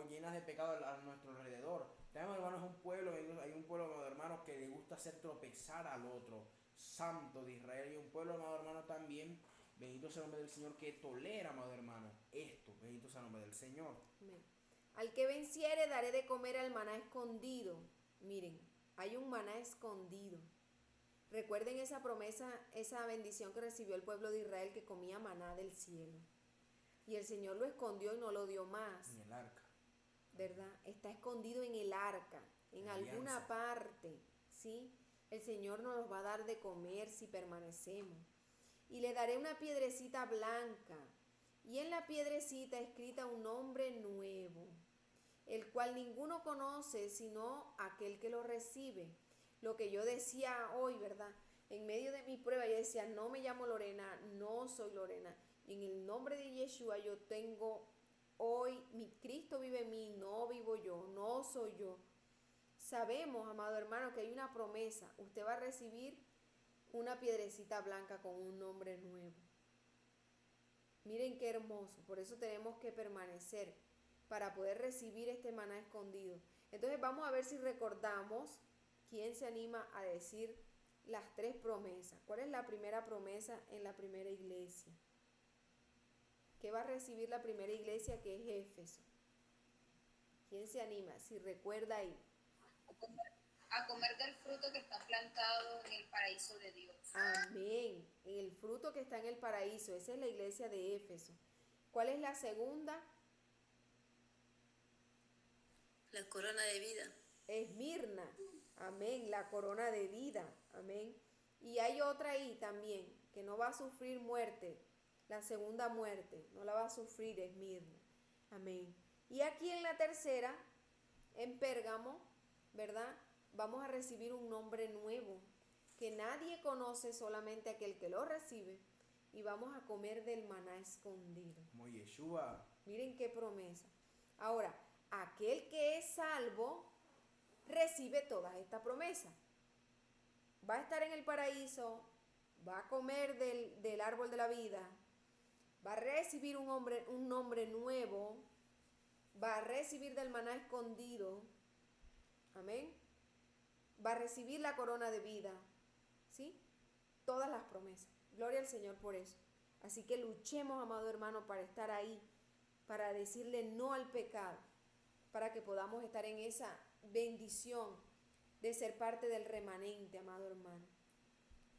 llenas de pecado a nuestro alrededor. También, hermano, es un pueblo, hay un pueblo, amado hermano, que le gusta hacer tropezar al otro, santo de Israel, y un pueblo, amado hermano, también, bendito sea el nombre del Señor, que tolera, amado hermano, esto, bendito sea el nombre del Señor. Amén. Al que venciere daré de comer al maná escondido. Miren, hay un maná escondido. Recuerden esa promesa, esa bendición que recibió el pueblo de Israel, que comía maná del cielo. Y el Señor lo escondió y no lo dio más. En el arca. ¿Verdad? Está escondido en el arca, en alguna parte, ¿sí? El Señor nos los va a dar de comer si permanecemos. Y le daré una piedrecita blanca, y en la piedrecita escrita un nombre nuevo, el cual ninguno conoce sino aquel que lo recibe. Lo que yo decía hoy, ¿verdad? En medio de mi prueba yo decía, no me llamo Lorena, no soy Lorena. En el nombre de Yeshua yo tengo hoy, mi Cristo vive en mí, no vivo yo, no soy yo. Sabemos, amado hermano, que hay una promesa. Usted va a recibir una piedrecita blanca con un nombre nuevo. Miren qué hermoso. Por eso tenemos que permanecer para poder recibir este maná escondido. Entonces vamos a ver si recordamos quién se anima a decir las tres promesas. ¿Cuál es la primera promesa en la primera iglesia? ¿Qué va a recibir la primera iglesia, que es Éfeso? ¿Quién se anima? Si recuerda ahí. A comer del fruto que está plantado en el paraíso de Dios. Amén. El fruto que está en el paraíso. Esa es la iglesia de Éfeso. ¿Cuál es la segunda? La corona de vida. Esmirna. Amén. La corona de vida. Amén. Y hay otra ahí también, que no va a sufrir muerte. La segunda muerte. No la va a sufrir Esmirna. Amén. Y aquí en la tercera, en Pérgamo, ¿verdad? Vamos a recibir un nombre nuevo que nadie conoce, solamente aquel que lo recibe, y vamos a comer del maná escondido. Como Yeshua. Miren qué promesa. Ahora, aquel que es salvo recibe todas estas promesas. Va a estar en el paraíso, va a comer del árbol de la vida, va a recibir un nombre nuevo, va a recibir del maná escondido. Amén. Va a recibir la corona de vida. ¿Sí? Todas las promesas. Gloria al Señor por eso. Así que luchemos, amado hermano, para estar ahí, para decirle no al pecado, para que podamos estar en esa bendición de ser parte del remanente, amado hermano.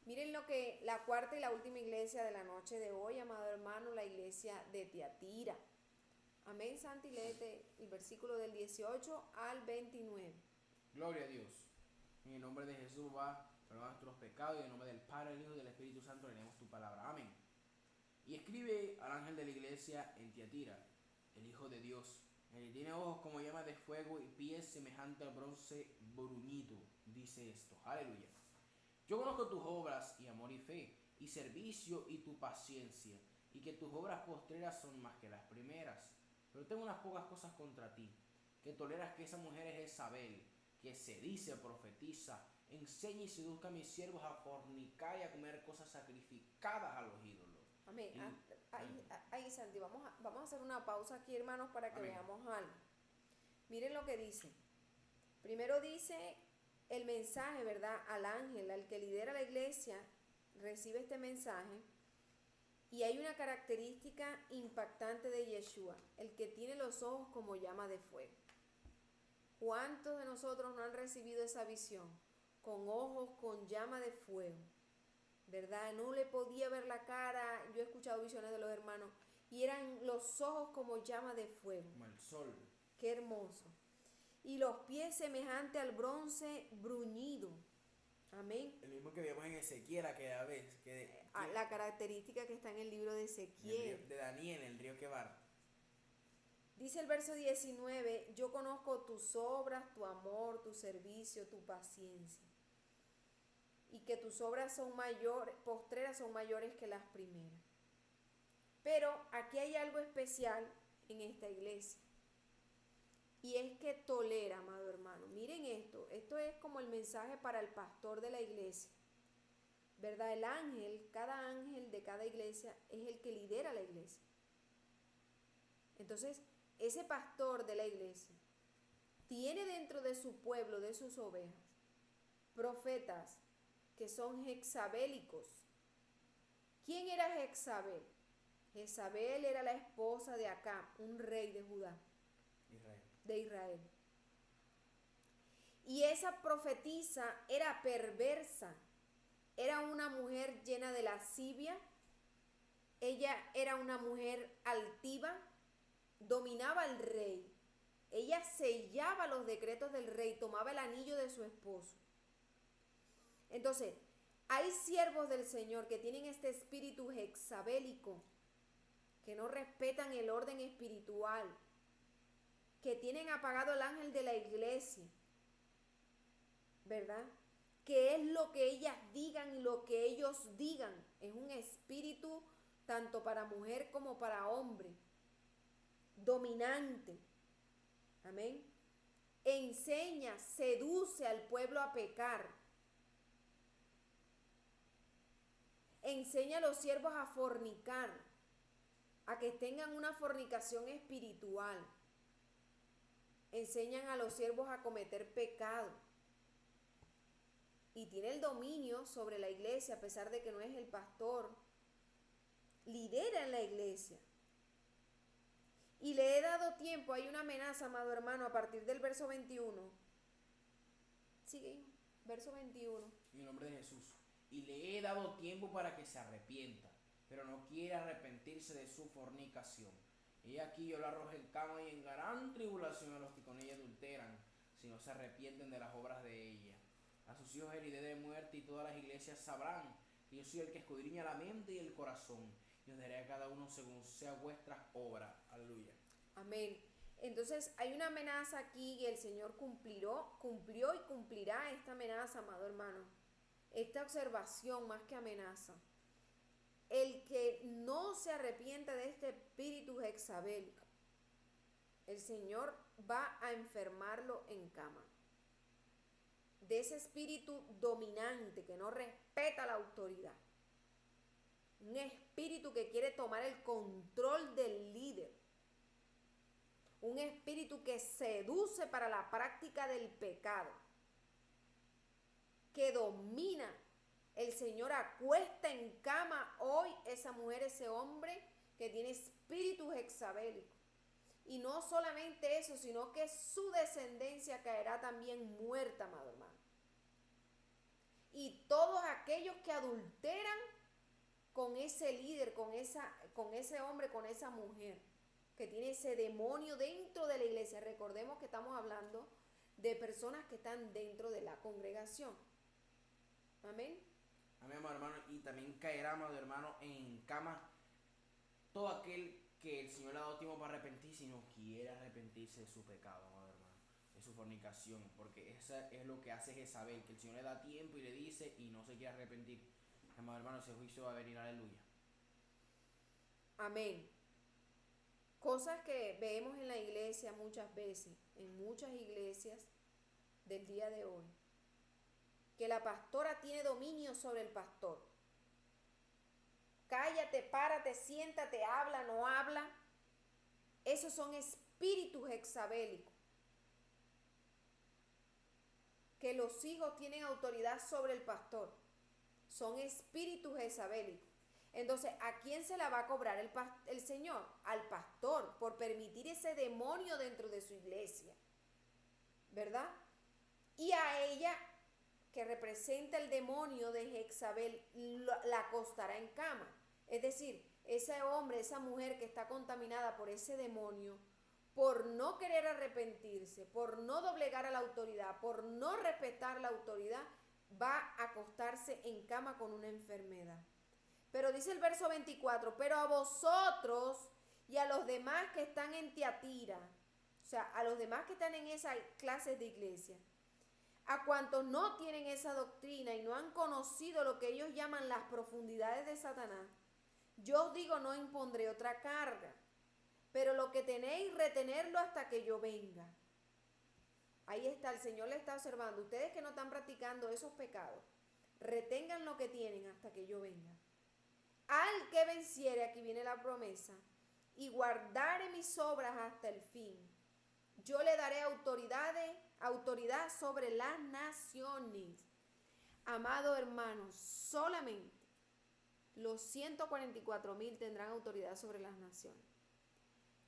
Miren lo que la cuarta y la última iglesia de la noche de hoy, amado hermano, la iglesia de Tiatira. Amén, Santi, léete el versículo del 18 al 29. Gloria a Dios. En el nombre de Jesús va perdonar nuestros pecados, y en el nombre del Padre, del Hijo y del Espíritu Santo leemos tu palabra. Amén. Y escribe al ángel de la iglesia en Tiatira, el Hijo de Dios, el que tiene ojos como llamas de fuego y pies semejante al bronce bruñido, dice esto. Aleluya. Yo conozco tus obras y amor y fe, y servicio y tu paciencia, y que tus obras postreras son más que las primeras. Pero tengo unas pocas cosas contra ti, que toleras que esa mujer es Jezabel, que se dice profetiza, enseña y seduzca a mis siervos a fornicar y a comer cosas sacrificadas a los ídolos. Amén. Ahí, Santi, vamos a hacer una pausa aquí, hermanos, para que Amén. veamos algo. Miren lo que dice. Primero dice el mensaje, ¿verdad? Al ángel, al que lidera la iglesia, recibe este mensaje. Y hay una característica impactante de Yeshua, el que tiene los ojos como llama de fuego. ¿Cuántos de nosotros no han recibido esa visión? Con ojos con llama de fuego, ¿verdad? No le podía ver la cara. Yo he escuchado visiones de los hermanos y eran los ojos como llama de fuego. Como el sol. Qué hermoso. Y los pies semejantes al bronce bruñido. Amén. El mismo que vemos en Ezequiel aquella vez. La característica que está en el libro de Ezequiel. De Daniel, el río Quebar. Dice el verso 19, yo conozco tus obras, tu amor, tu servicio, tu paciencia. Y que tus obras son postreras son mayores que las primeras. Pero aquí hay algo especial en esta iglesia. Y es que tolera, amado hermano. Miren esto. Esto es como el mensaje para el pastor de la iglesia. ¿Verdad? El ángel, cada ángel de cada iglesia es el que lidera la iglesia. Entonces, ese pastor de la iglesia tiene dentro de su pueblo, de sus ovejas, profetas que son jezabélicos. ¿Quién era Jezabel? Jezabel era la esposa de Acab, un rey de Judá, de Israel. Y esa profetisa era perversa, era una mujer llena de lascivia, ella era una mujer altiva, dominaba al rey, ella sellaba los decretos del rey, tomaba el anillo de su esposo. Entonces, hay siervos del Señor que tienen este espíritu jezabélico, que no respetan el orden espiritual, que tienen apagado el ángel de la iglesia, ¿verdad? Que es lo que ellas digan y lo que ellos digan. Es un espíritu tanto para mujer como para hombre, dominante. Amén. Enseña, seduce al pueblo a pecar. Enseña a los siervos a fornicar, a que tengan una fornicación espiritual. Enseñan a los siervos a cometer pecado. Y tiene el dominio sobre la iglesia, a pesar de que no es el pastor. Lidera en la iglesia. Y le he dado tiempo, hay una amenaza, amado hermano, a partir del verso 21. Sigue, verso 21. En el nombre de Jesús. Y le he dado tiempo para que se arrepienta, pero no quiere arrepentirse de su fornicación. Y aquí yo la arrojo en cama y en gran tribulación a los que con ella adulteran, si no se arrepienten de las obras de ella. A sus hijos heriré de muerte, y todas las iglesias sabrán que yo soy el que escudriña la mente y el corazón, y os daré a cada uno según sea vuestras obras. Aleluya. Amén. Entonces hay una amenaza aquí y el Señor cumplió y cumplirá esta amenaza, amado hermano. Esta observación más que amenaza. El que no se arrepienta de este espíritu jezabélico, el Señor va a enfermarlo en cama. De ese espíritu dominante que no respeta la autoridad. Un espíritu que quiere tomar el control del líder. Un espíritu que seduce para la práctica del pecado. Que domina. El Señor acuesta en cama hoy esa mujer, ese hombre que tiene espíritu jezabélico. Y no solamente eso, sino que su descendencia caerá también muerta, amado hermano. Y todos aquellos que adulteran con ese líder, con ese hombre, con esa mujer, que tiene ese demonio dentro de la iglesia. Recordemos que estamos hablando de personas que están dentro de la congregación. Amén. Amén, amado hermano. Y también caerá, amado hermano, en cama todo aquel que el Señor le ha dado tiempo para arrepentirse y no quiere arrepentirse de su pecado, amado hermano, de su fornicación, porque esa es lo que hace Jezabel, que el Señor le da tiempo y le dice y no se quiere arrepentir. Amado hermano, ese juicio va a venir, aleluya. Amén. Cosas que vemos en la iglesia muchas veces, en muchas iglesias del día de hoy, que la pastora tiene dominio sobre el pastor. Cállate, párate, siéntate, habla, no habla. Esos son espíritus jezabélicos. Que los hijos tienen autoridad sobre el pastor. Son espíritus jezabélicos. Entonces, ¿a quién se la va a cobrar el Señor? Al pastor, por permitir ese demonio dentro de su iglesia. ¿Verdad? Y a ella, que representa el demonio de Jezabel, la acostará en cama. Es decir, ese hombre, esa mujer que está contaminada por ese demonio, por no querer arrepentirse, por no doblegar a la autoridad, por no respetar la autoridad, va a acostarse en cama con una enfermedad. Pero dice el verso 24, pero a vosotros y a los demás que están en Tiatira, o sea, a los demás que están en esas clases de iglesia, a cuantos no tienen esa doctrina y no han conocido lo que ellos llaman las profundidades de Satanás, yo os digo, no impondré otra carga, pero lo que tenéis, retenerlo hasta que yo venga. Ahí está, el Señor le está observando. Ustedes que no están practicando esos pecados, retengan lo que tienen hasta que yo venga. Al que venciere, aquí viene la promesa, y guardare mis obras hasta el fin, yo le daré autoridad sobre las naciones. Amado hermano, solamente los 144,000 tendrán autoridad sobre las naciones.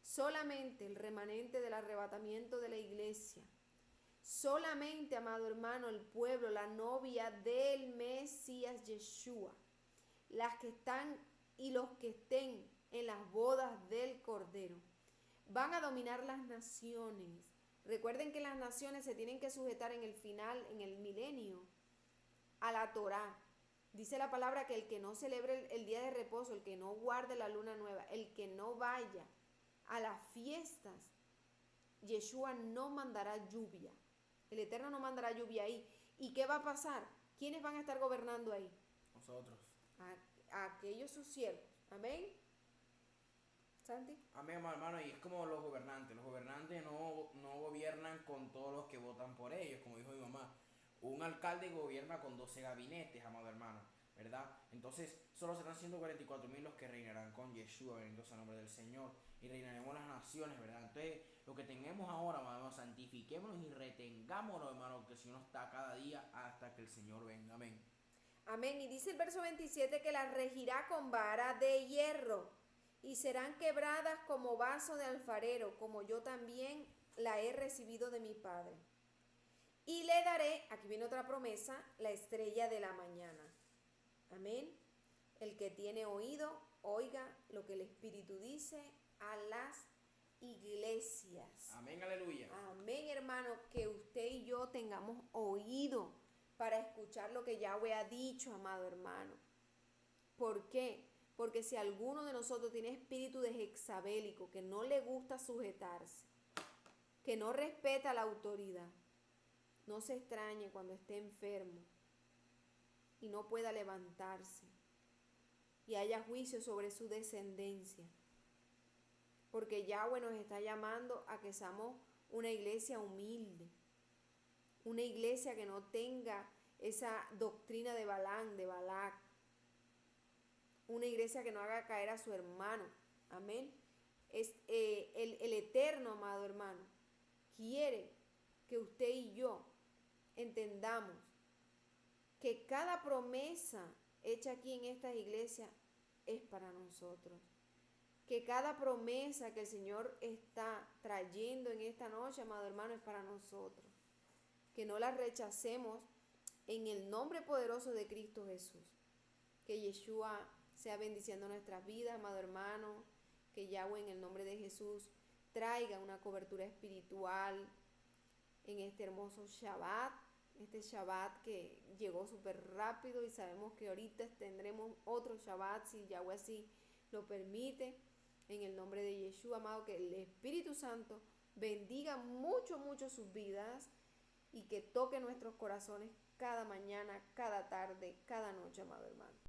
Solamente el remanente del arrebatamiento de la iglesia. Solamente, amado hermano, el pueblo, la novia del Mesías Yeshua, las que están y los que estén en las bodas del Cordero, van a dominar las naciones. Recuerden que las naciones se tienen que sujetar en el final, en el milenio, a la Torá. Dice la palabra que el que no celebre el día de reposo, el que no guarde la luna nueva, el que no vaya a las fiestas, Yeshua no mandará lluvia. El Eterno no mandará lluvia ahí. ¿Y qué va a pasar? ¿Quiénes van a estar gobernando ahí? Nosotros. A aquellos sus siervos. Amén. Santi. Amén, hermano, y es como los gobernantes. Los gobernantes no gobiernan con todos los que votan por ellos, como dijo mi mamá. Un alcalde gobierna con 12 gabinetes, amado hermano, ¿verdad? Entonces, solo serán 144,000 los que reinarán con Yeshua, bendito sea el nombre del Señor, y reinaremos las naciones, ¿verdad? Entonces, lo que tengamos ahora, hermano, santifiquémonos y retengámonos, hermano, que el Señor está cada día hasta que el Señor venga. Amén. Amén. Y dice el verso 27 que las regirá con vara de hierro y serán quebradas como vaso de alfarero, como yo también la he recibido de mi Padre. Y le daré, aquí viene otra promesa, la estrella de la mañana. Amén. El que tiene oído, oiga lo que el Espíritu dice a las iglesias. Amén, aleluya. Amén, hermano, que usted y yo tengamos oído para escuchar lo que Yahweh ha dicho, amado hermano. ¿Por qué? Porque si alguno de nosotros tiene espíritu de jezabélico, que no le gusta sujetarse, que no respeta la autoridad, no se extrañe cuando esté enfermo y no pueda levantarse y haya juicio sobre su descendencia. Porque Yahweh nos está llamando a que seamos una iglesia humilde, una iglesia que no tenga esa doctrina de Balán, de Balac, una iglesia que no haga caer a su hermano. Amén. El Eterno, amado hermano, quiere que usted y yo entendamos que cada promesa hecha aquí en estas iglesias es para nosotros. Que cada promesa que el Señor está trayendo en esta noche, amado hermano, es para nosotros. Que no la rechacemos en el nombre poderoso de Cristo Jesús. Que Yeshua sea bendiciendo nuestras vidas, amado hermano. Que Yahweh en el nombre de Jesús traiga una cobertura espiritual en este hermoso Shabbat. Este Shabbat que llegó súper rápido y sabemos que ahorita tendremos otro Shabbat si Yahweh así lo permite. En el nombre de Yeshua, amado, que el Espíritu Santo bendiga mucho, mucho sus vidas y que toque nuestros corazones cada mañana, cada tarde, cada noche, amado hermano.